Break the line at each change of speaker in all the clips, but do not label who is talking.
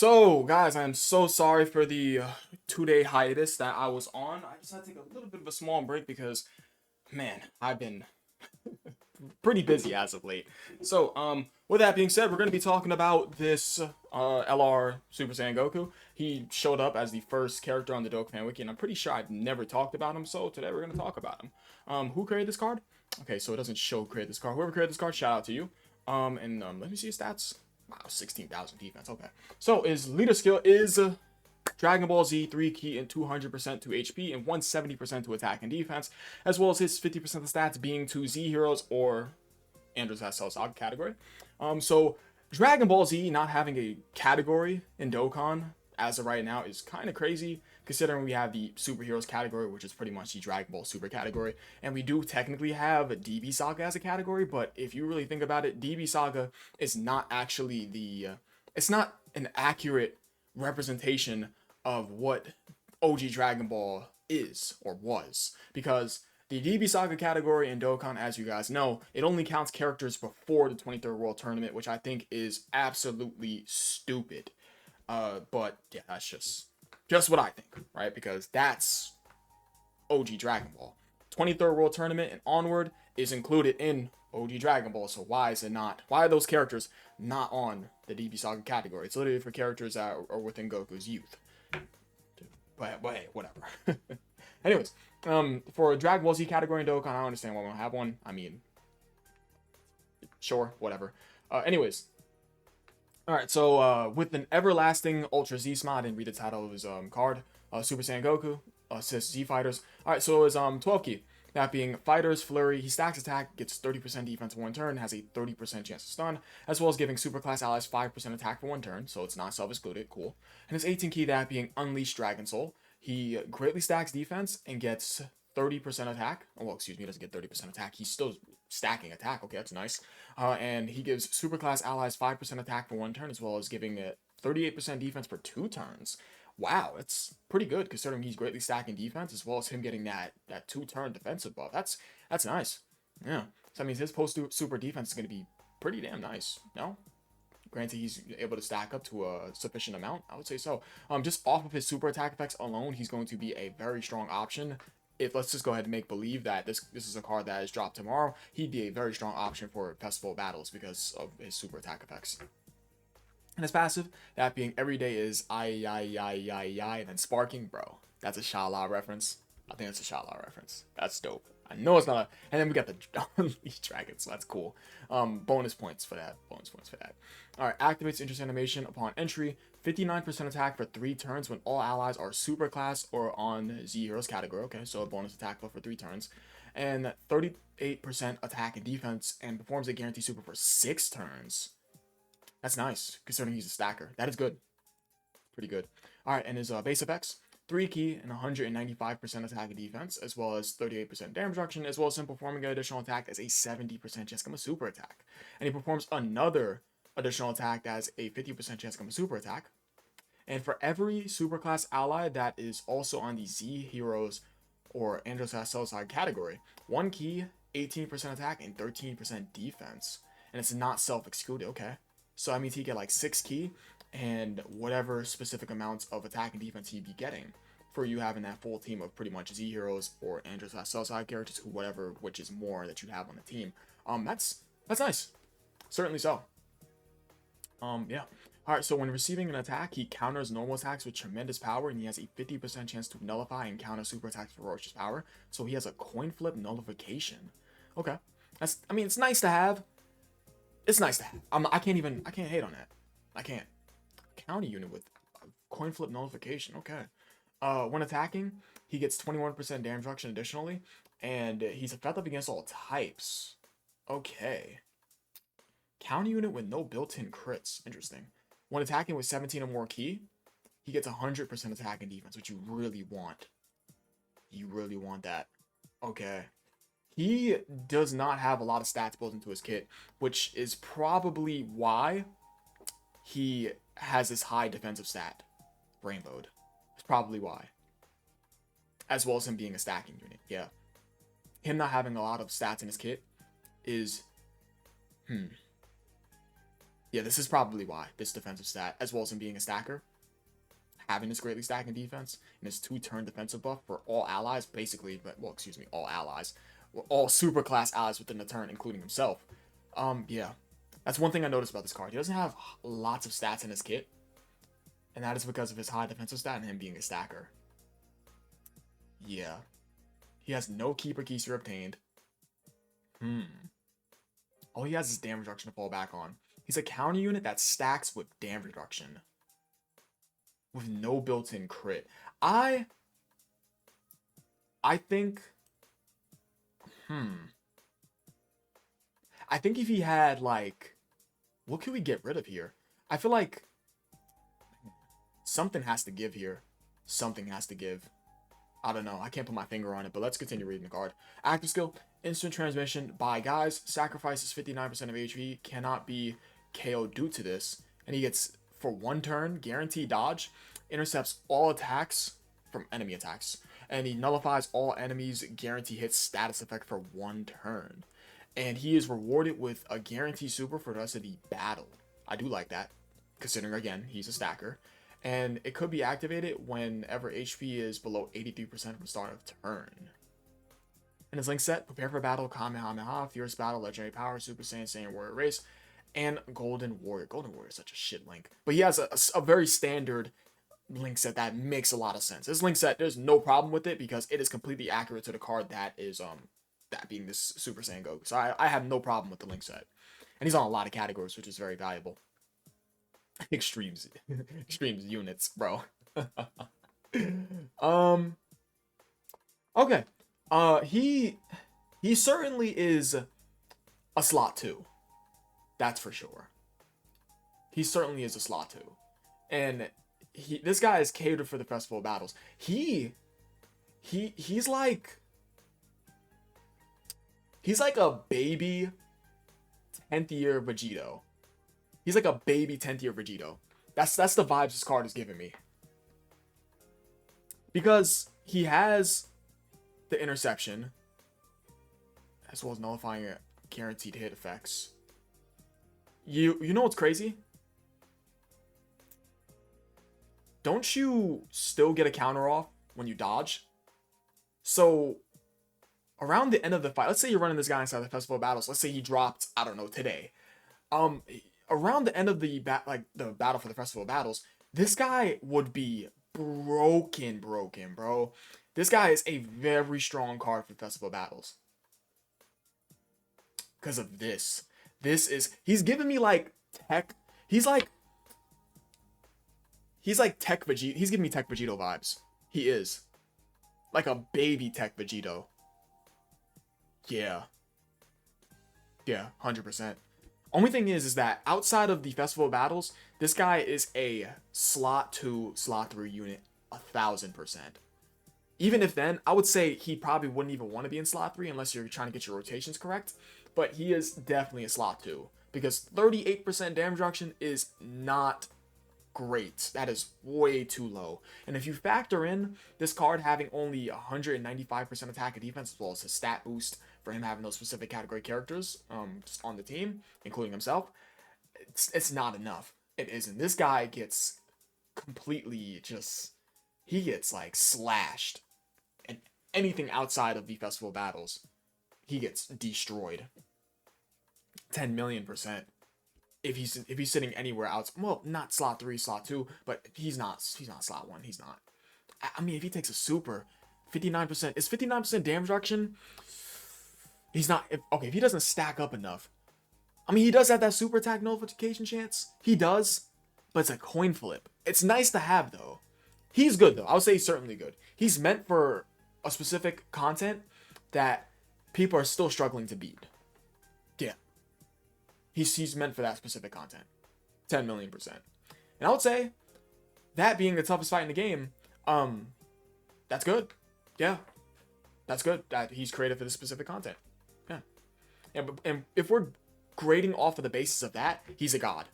So, guys, I am so sorry for the 2 day hiatus that I was on. I just had to take a little bit of a small break because, man, I've been pretty busy as of late. So, with that being said, we're going to be talking about this LR Super Saiyan Goku. He showed up as the first character on the Dokfan Wiki, and I'm pretty sure I've never talked about him, so today we're going to talk about him. Who created this card? Okay, so it doesn't show create this card. Whoever created this card, shout out to you. Let me see his stats. Wow, 16,000 defense. Okay. So his leader skill is Dragon Ball Z 3 key and 200% to HP and 170% to attack and defense, as well as his 50% of the stats being to Z heroes or Andrew's Cell Saga category. So Dragon Ball Z not having a category in Dokkan as of right now is kind of crazy, considering we have the superheroes category, which is pretty much the Dragon Ball Super category, and we do technically have DB Saga as a category. But if you really think about it, DB Saga is not actually it's not an accurate representation of what OG Dragon Ball is or was, because the DB Saga category in Dokkan, as you guys know, it only counts characters before the 23rd World Tournament, which I think is absolutely stupid. But yeah, that's just what I think, right? Because that's OG Dragon Ball. 23rd World Tournament and onward is included in OG Dragon Ball. So why is it not? Why are those characters not on the DB Saga category? It's literally for characters that are within Goku's youth. But hey, whatever. Anyways, for a Dragon Ball Z category in Dokkan, I don't understand why we don't have one. I mean, sure, whatever. Anyways, all right. So with an everlasting Ultra Z smile, I didn't read the title of his card. Super Saiyan Goku assists Z fighters. All right. So his 12 key. That being Fighters, Flurry, he stacks attack, gets 30% defense for one turn, has a 30% chance to stun, as well as giving Superclass allies 5% attack for one turn, so it's not self-excluded, cool. And his 18 key, that being Unleash Dragon Soul, he greatly stacks defense and gets 30% attack. Oh, well, excuse me, he doesn't get 30% attack. He's still stacking attack. Okay, that's nice. And he gives Superclass allies 5% attack for one turn, as well as giving it 38% defense for two turns. Wow, it's pretty good considering he's greatly stacking defense, as well as him getting that two-turn defensive buff. That's nice. Yeah. So that means his post super defense is going to be pretty damn nice. No? Granted, he's able to stack up to a sufficient amount. I would say so. Just off of his super attack effects alone, he's going to be a very strong option. If let's just go ahead and make believe that this is a card that is dropped tomorrow, he'd be a very strong option for festival battles because of his super attack effects. And his passive, that being every day is I, and then sparking, bro. That's a Shala reference. I think that's a Shala reference. That's dope. I know it's not a, and then we got the Unleash Dragon, so that's cool. Bonus points for that. Bonus points for that. Alright, activates interest animation upon entry. 59% attack for 3 turns when all allies are super class or on Z Heroes category. Okay, so a bonus attack buff for 3 turns. And 38% attack and defense, and performs a guaranteed super for 6 turns. That's nice, considering he's a stacker. That is good. Pretty good. Alright, and his base effects. 3 key and 195% attack and defense, as well as 38% damage reduction, as well as him performing an additional attack as a 70% chance to become a super attack. And he performs another additional attack that has a 50% chance to become a super attack. And for every superclass ally that is also on the Z Heroes or Andros Cell Saga category, 1 key, 18% attack, and 13% defense. And it's not self-excluded, okay? So that means he get like 6 key and whatever specific amounts of attack and defense he'd be getting for you having that full team of pretty much Z Heroes or Andros Cell Saga characters, whatever, which is more that you have on the team. That's nice. Certainly so. Yeah. Alright, so when receiving an attack, he counters normal attacks with tremendous power, and he has a 50% chance to nullify and counter super attacks with ferocious power. So he has a coin flip nullification. Okay. I mean, it's nice to have. It's nice to have. I can't hate on that. I can't. Counter unit with coin flip nullification. Okay. When attacking, he gets 21% damage reduction additionally, and he's effective against all types. Okay. Counter unit with no built-in crits. Interesting. When attacking with 17 or more key, he gets 100% attack and defense, which you really want. You really want that. Okay. He does not have a lot of stats built into his kit, which is probably why he has this high defensive stat, rainbowed. It's probably why. As well as him being a stacking unit. Yeah. Him not having a lot of stats in his kit is Yeah, this is probably why this defensive stat, as well as him being a stacker, having this greatly stacking defense and his 2-turn defensive buff for all allies, basically, but well, excuse me, all allies, all super class allies within the turn, including himself. Yeah, that's one thing I noticed about this card. He doesn't have lots of stats in his kit, and that is because of his high defensive stat and him being a stacker. Yeah, he has no keeper keys obtained. All he has is damage reduction to fall back on. He's a counter unit that stacks with damage reduction with no built-in crit. I think I think if he had like, what can we get rid of here? I feel like something has to give here. Something has to give. I don't know. I can't put my finger on it, but let's continue reading the card. Active skill, instant transmission by guys, sacrifices 59% of HP, cannot be KO'd due to this. And he gets, for 1 turn, guaranteed dodge, intercepts all attacks from enemy attacks. And he nullifies all enemies' guarantee hit status effect for 1 turn. And he is rewarded with a guarantee super for the rest of the battle. I do like that, considering, again, he's a stacker. And it could be activated whenever HP is below 83% from the start of turn. In his link set, prepare for battle, Kamehameha, fierce battle, legendary power, Super Saiyan, Saiyan Warrior race, and Golden Warrior. Golden Warrior is such a shit link. But he has a very standard link set that makes a lot of sense. This link set, there's no problem with it because it is completely accurate to the card that is, that being this Super Saiyan Goku. So I have no problem with the link set. And he's on a lot of categories, which is very valuable. Extremes units, bro. Okay. He certainly is a slot 2. That's for sure. He certainly is a slot 2. And this guy is catered for the Festival of Battles. He's like a baby 10th year Vegito. He's like a baby 10th year Vegito. That's the vibes this card is giving me. Because he has the interception, as well as nullifying guaranteed hit effects. You know what's crazy? Don't you still get a counter off when you dodge? So around the end of the fight, let's say you're running this guy inside the Festival of Battles. Let's say he dropped, I don't know, today. Around the end of the battle for the Festival of Battles, this guy would be broken, bro. This guy is a very strong card for Festival of Battles. Because of this. He's giving me like tech. He's like tech Vegito. He's giving me tech Vegito vibes. He is. Like a baby tech Vegito. Yeah. Yeah, 100%. Only thing is that outside of the Festival of Battles, this guy is a slot 2, slot 3 unit 1000%. Even if then, I would say he probably wouldn't even want to be in slot 3 unless you're trying to get your rotations correct. But he is definitely a slot 2 because 38% damage reduction is not great. That is way too low. And if you factor in this card having only 195% attack and defense, as well as his stat boost for him having those specific category characters just on the team, including himself, it's not enough. It isn't. This guy gets completely just, he gets like slashed. And anything outside of the Festival of Battles, he gets destroyed. 10 million %. If he's sitting anywhere else, well, not slot 3, slot 2, but he's not slot 1. He's not. I mean, if he takes a super, 59% is 59% damage reduction. He's not. If he doesn't stack up enough, I mean, he does have that super attack nullification chance. He does, but it's a coin flip. It's nice to have though. He's good though. I would say he's certainly good. He's meant for a specific content that people are still struggling to beat. Yeah. He's meant for that specific content. 10 million %. And I would say that being the toughest fight in the game, that's good. Yeah. That's good that he's created for this specific content. Yeah. And if we're grading off of the basis of that, he's a god.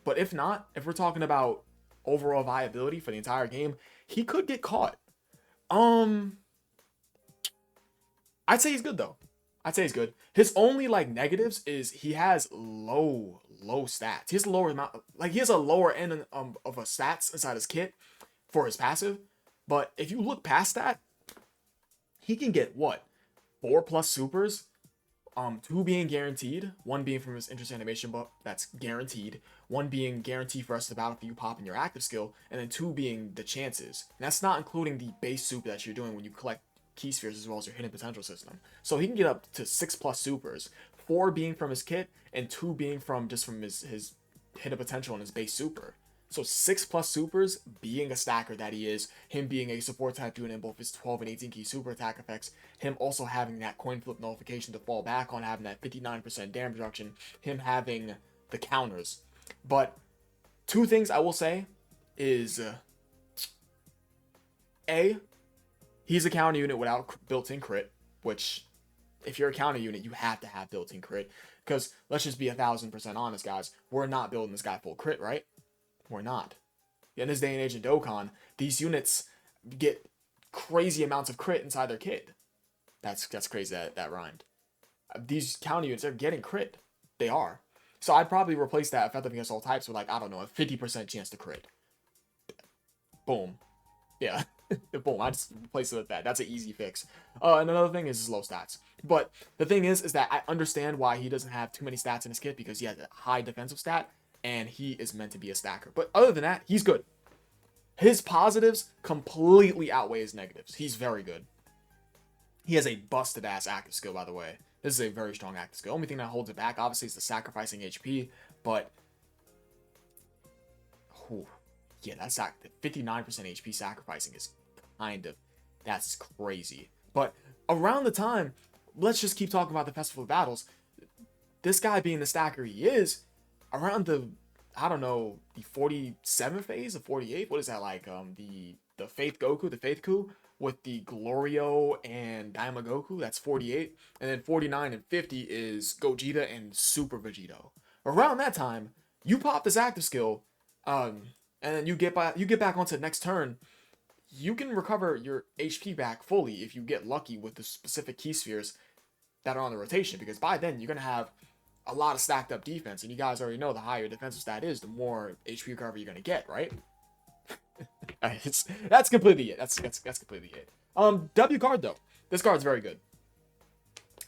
But if not, if we're talking about overall viability for the entire game, he could get caught. I'd say he's good though. I'd say he's good. His only like negatives is he has low low stats. He has a lower amount, like he has a lower end of a stats inside his kit for his passive. But if you look past that, he can get what 4+ supers. 2 being guaranteed, 1 being from his interest animation buff, that's guaranteed, 1 being guaranteed for us to battle for you popping your active skill, and then 2 being the chances. And that's not including the base super that you're doing when you collect key spheres as well as your hidden potential system. So he can get up to 6+ supers, 4 being from his kit, and 2 being from his hidden potential and his base super. So 6+ supers, being a stacker that he is, him being a support type unit in both his 12 and 18 key super attack effects, him also having that coin flip nullification to fall back on, having that 59% damage reduction, him having the counters. But 2 things I will say is, A, he's a counter unit without built-in crit, which, if you're a counter unit, you have to have built-in crit. Because, let's just be 1,000% honest, guys, we're not building this guy full crit, right? We're not. In this day and age in Dokkan, these units get crazy amounts of crit inside their kit. That's crazy that rhymed. These counter units are getting crit. They are. So I'd probably replace that effective against all types with, like, I don't know, a 50% chance to crit. Boom. Yeah. Boom. I just replace it with that. That's an easy fix. And another thing is his low stats. But the thing is that I understand why he doesn't have too many stats in his kit, because he has a high defensive stat, and he is meant to be a stacker. But other than that, he's good. His positives completely outweigh his negatives. He's very good. He has a busted-ass active skill, by the way. This is a very strong active skill. Only thing that holds it back, obviously, is the sacrificing HP. But, yeah, that's 59% HP sacrificing is kind of, that's crazy. But around the time, let's just keep talking about the Festival of Battles. This guy being the stacker he is, around the, I don't know, the 47th phase, the 48th, what is that like? The Faith Goku, the Faith Coup with the Glorio and Daima Goku, that's 48. And then 49 and 50 is Gogeta and Super Vegito. Around that time, you pop this active skill, and then you get back onto the next turn. You can recover your HP back fully if you get lucky with the specific key spheres that are on the rotation, because by then you're gonna have a lot of stacked up defense, and you guys already know the higher defensive stat is, the more HP recovery you're gonna get, right? That's completely it. That's completely it. W card though. This card's very good.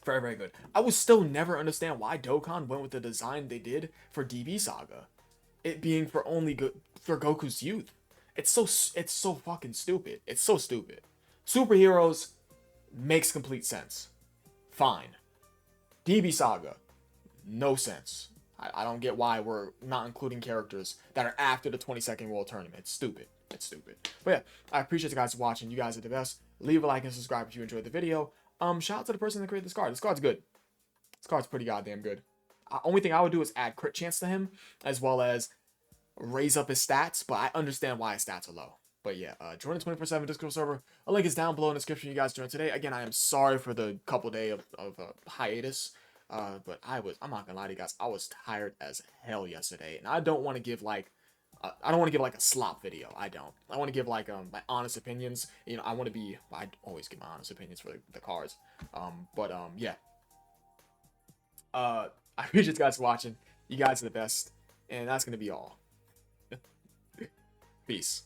Very, very good. I will still never understand why Dokkan went with the design they did for DB Saga. It being for only for Goku's youth. It's so fucking stupid. It's so stupid. Superheroes makes complete sense. Fine. DB Saga, no sense. I don't get why we're not including characters that are after the 22nd World Tournament. It's stupid. It's stupid. But yeah, I appreciate you guys watching. You guys are the best. Leave a like and subscribe if you enjoyed the video. Shout out to the person that created this card. This card's good. This card's pretty goddamn good. Only thing I would do is add crit chance to him, as well as raise up his stats, but I understand why his stats are low. But yeah, join the 24/7 Discord server. A link is down below in the description. You guys joined today. Again, I am sorry for the couple day of hiatus. But I'm not gonna lie to you guys, I was tired as hell yesterday, and I don't want to give like a slop video. I want to give like my honest opinions. You know, I always give my honest opinions for the cards. Yeah. I appreciate you guys watching. You guys are the best, and that's gonna be all. Peace.